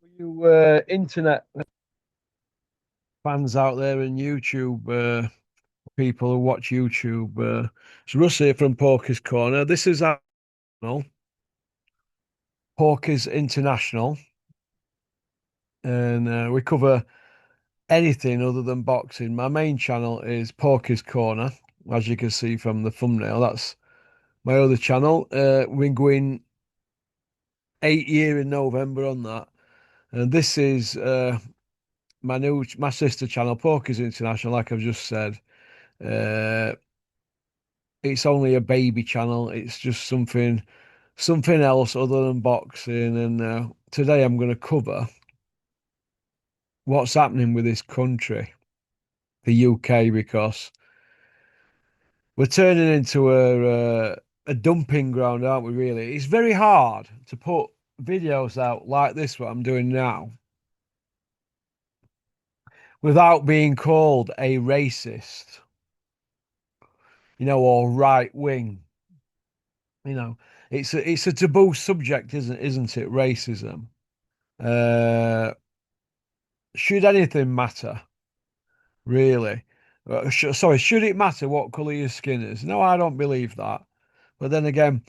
You internet fans out there and YouTube people who watch YouTube. It's Russ here from Porky's Corner. This is our channel, Porky's International, and we cover anything other than boxing. My main channel is Porky's Corner, as you can see from the thumbnail. That's my other channel. We're going 8 year in November on that, and this is my sister channel, Porky's International. Like I've just said. Uh, it's only a baby channel. It's just something else other than boxing. And today I'm going to cover what's happening with this country, the UK, because we're turning into a dumping ground, aren't we? Really, it's very hard to put videos out like this, what I'm doing now, without being called a racist, or right wing. You know, it's a taboo subject, isn't it? Racism. Uh, should anything matter, really? Sorry, should it matter what colour your skin is? No, I don't believe that. But then again,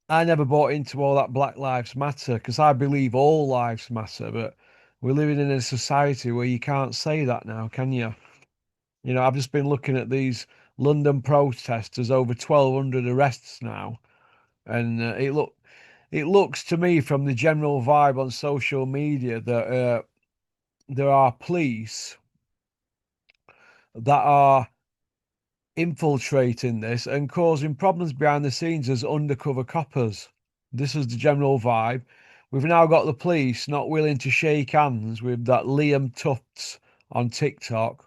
I never bought into all that Black Lives Matter because I believe all lives matter. But we're living in a society where you can't say that now, can you? I've just been looking at these London protests. There's over 1,200 arrests now, and it looks to me from the general vibe on social media that there are police that are infiltrating this and causing problems behind the scenes as undercover coppers. This is the general vibe. We've now got the police not willing to shake hands with that Liam Tufts on TikTok.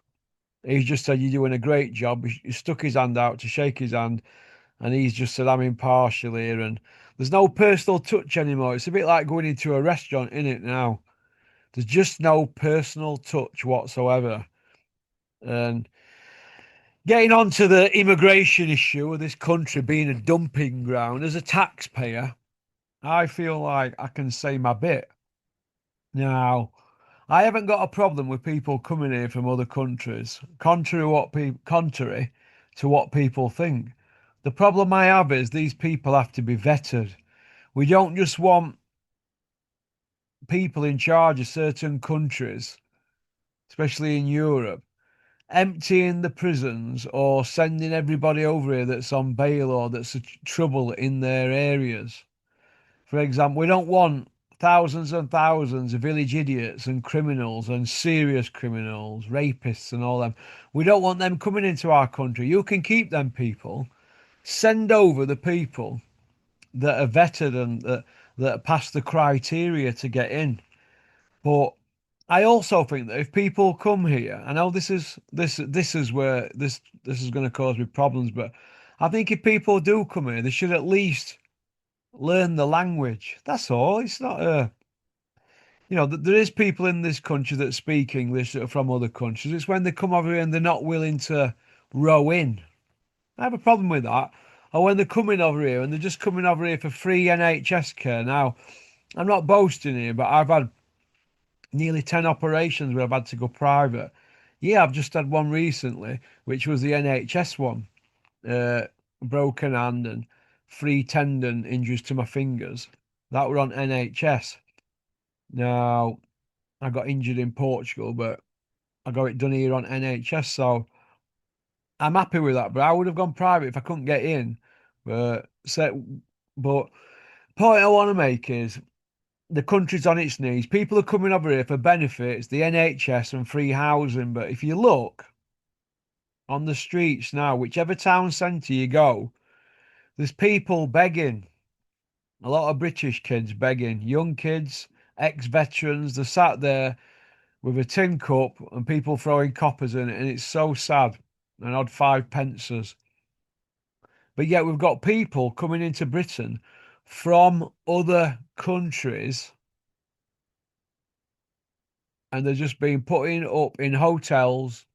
He's just said, "You're doing a great job." He stuck his hand out to shake his hand, and he's just said, "I'm impartial here." And there's no personal touch anymore. It's a bit like going into a restaurant, in it now. There's just no personal touch whatsoever. And getting on to the immigration issue of this country being a dumping ground, as a taxpayer, I feel like I can say my bit. Now, I haven't got a problem with people coming here from other countries, contrary to what people think. The problem I have is these people have to be vetted. We don't just want people in charge of certain countries, especially in Europe, emptying the prisons or sending everybody over here that's on bail or that's a trouble in their areas. For example, we don't want thousands and thousands of village idiots and criminals and serious criminals, rapists and all them. We don't want them coming into our country. You can keep them people. Send over the people that are vetted and that pass the criteria to get in. But I also think that if people come here, I know this is where this is going to cause me problems, but I think if people do come here, they should at least learn the language. That's all. It's not there is people in this country that speak English that are from other countries. It's when they come over here and they're not willing to row in. I have a problem with that. Or when they're coming over here and they're just coming over here for free NHS care. Now, I'm not boasting here, but I've had nearly 10 operations where I've had to go private. Yeah, I've just had one recently, which was the NHS one. Uh, Broken hand and three tendon injuries to my fingers. That were on NHS. Now, I got injured in Portugal, but I got it done here on NHS. So I'm happy with that. But I would have gone private if I couldn't get in. But point I want to make is the country's on its knees. People are coming over here for benefits, the NHS and free housing. But if you look on the streets now, whichever town centre you go, there's people begging. A lot of British kids begging, young kids, ex-veterans. They're sat there with a tin cup and people throwing coppers in it, and it's so sad. An odd five pences. But yet we've got people coming into Britain from other countries and they're just being put in up in hotels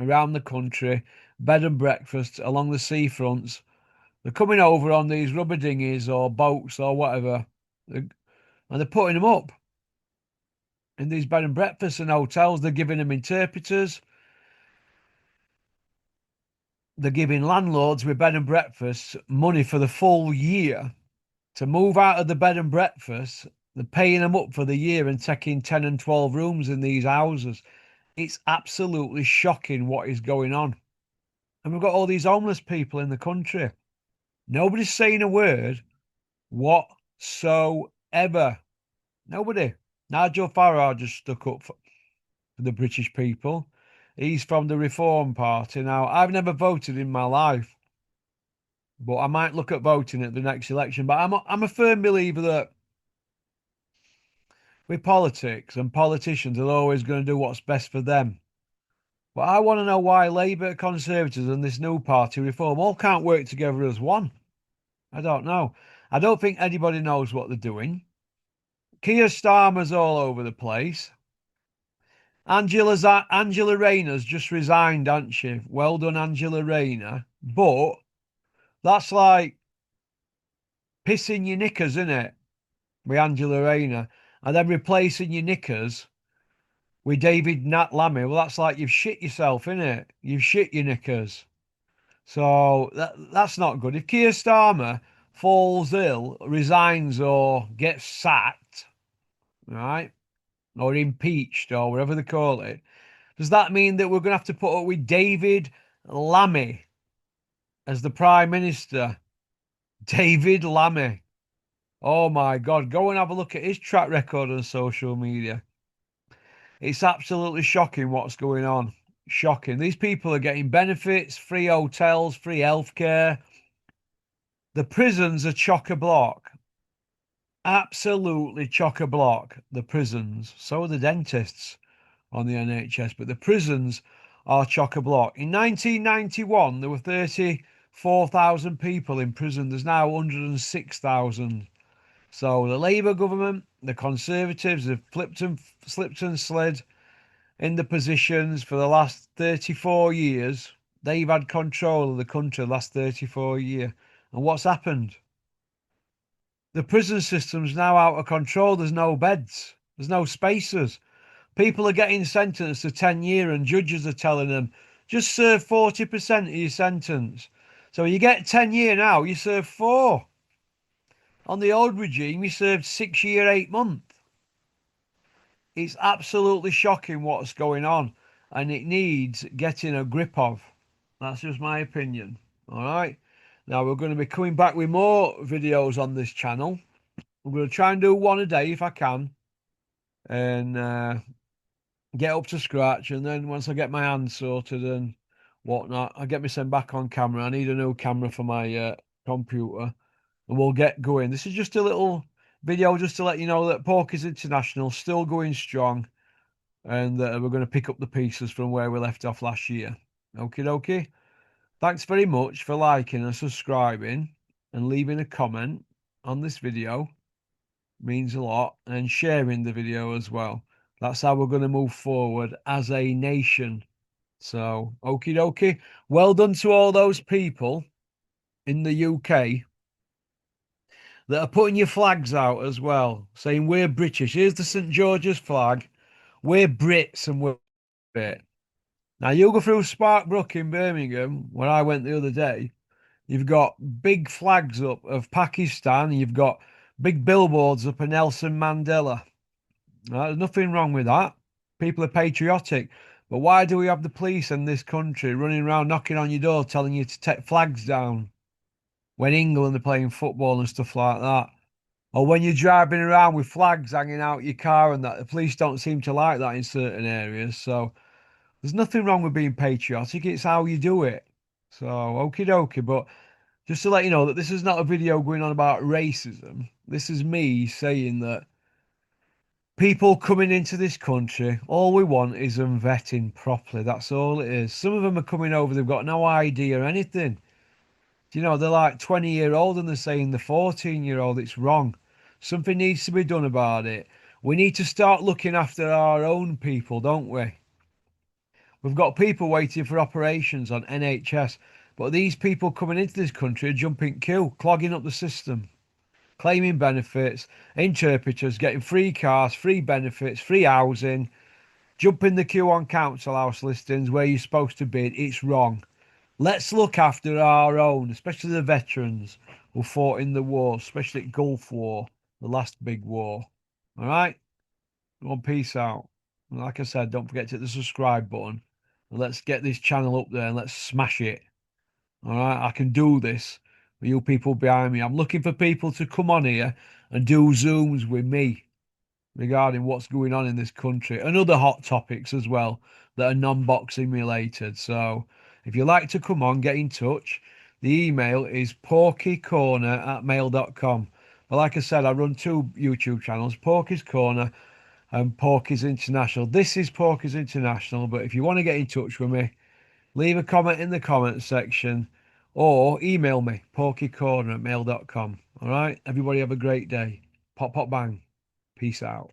around the country, bed and breakfast along the seafronts. They're coming over on these rubber dinghies or boats or whatever, and they're putting them up. in these bed and breakfasts and hotels. They're giving them interpreters. They're giving landlords with bed and breakfasts money for the full year to move out of the bed and breakfast. They're paying them up for the year and taking 10 and 12 rooms in these houses. It's absolutely shocking what is going on. And we've got all these homeless people in the country. Nobody's saying a word whatsoever. Nobody. Nigel Farage just stuck up for the British people. He's from the Reform Party. Now, I've never voted in my life, but I might look at voting at the next election. But I'm a firm believer that with politics and politicians are always going to do what's best for them. But I want to know why Labour, Conservatives, and this new party, Reform, all can't work together as one. I don't know. I don't think anybody knows what they're doing. Keir Starmer's all over the place. Angela Rayner's just resigned, hasn't she? Well done, Angela Rayner. But that's like pissing your knickers, isn't it? With Angela Rayner. And then replacing your knickers with David Nat Lammy. Well, that's like you've shit yourself, isn't it? You've shit your knickers. So that's not good. If Keir Starmer falls ill, resigns, or gets sacked, right? Or impeached, or whatever they call it, does that mean that we're going to have to put up with David Lammy as the Prime Minister? David Lammy. Oh my God. Go and have a look at his track record on social media. It's absolutely shocking what's going on. Shocking. These people are getting benefits, free hotels, free healthcare. The prisons are chock a block. Absolutely chock a block. The prisons. So are the dentists on the NHS, but the prisons are chock a block. In 1991, there were 34,000 people in prison. There's now 106,000. So the Labour government, the Conservatives have slipped and slid in the positions for the last 34 years. They've had control of the country the last 34 years. And what's happened? The prison system's now out of control. There's no beds. There's no spaces. People are getting sentenced to 10 years and judges are telling them, just serve 40% of your sentence. So you get 10 years now, you serve 4. On the old regime, you served 6 years, 8 months. It's absolutely shocking what's going on and it needs getting a grip of. That's just my opinion. All right. Now we're going to be coming back with more videos on this channel. I'm going to try and do one a day if I can. And get up to scratch, and then once I get my hands sorted and whatnot, I get me sent back on camera. I need a new camera for my computer, and we'll get going. This is just a little video just to let you know that Porky's International still going strong, and we're going to pick up the pieces from where we left off last year. Okie dokie. Thanks very much for liking and subscribing and leaving a comment on this video. Means a lot, and sharing the video as well. That's how we're going to move forward as a nation. So, okie dokie. Well done to all those people in the UK that are putting your flags out as well, saying we're British. Here's the St. George's flag. We're Brits and we're Brit. Now, you go through Sparkbrook in Birmingham, where I went the other day, you've got big flags up of Pakistan, you've got big billboards up of Nelson Mandela. There's nothing wrong with that. People are patriotic. But why do we have the police in this country running around knocking on your door telling you to take flags down when England are playing football and stuff like that? Or when you're driving around with flags hanging out your car and that, the police don't seem to like that in certain areas. So there's nothing wrong with being patriotic. It's how you do it. So, okie dokie. But just to let you know that this is not a video going on about racism. This is me saying that people coming into this country, all we want is them vetting properly. That's all it is. Some of them are coming over, they've got no ID or anything. You know, they're like 20-year-old and they're saying the 14-year-old. It's wrong. Something needs to be done about it. We need to start looking after our own people, don't we? We've got people waiting for operations on NHS, but these people coming into this country are jumping queue, clogging up the system. claiming benefits, interpreters, getting free cars, free benefits, free housing, jump in the queue on council house listings where you're supposed to bid. It's wrong. Let's look after our own, especially the veterans who fought in the war, especially the Gulf War, the last big war. All right? Well, peace out. And like I said, don't forget to hit the subscribe button. And let's get this channel up there and let's smash it. All right? I can do this with you people behind me. I'm looking for people to come on here and do Zooms with me regarding what's going on in this country and other hot topics as well that are non-boxing related. So if you'd like to come on, get in touch. The email is porkycorner@mail.com. But like I said, I run two YouTube channels, Porky's Corner and Porky's International. This is Porky's International, but if you want to get in touch with me, leave a comment in the comment section or email me, porkycorner@mail.com. All right? Everybody have a great day. Pop, pop, bang. Peace out.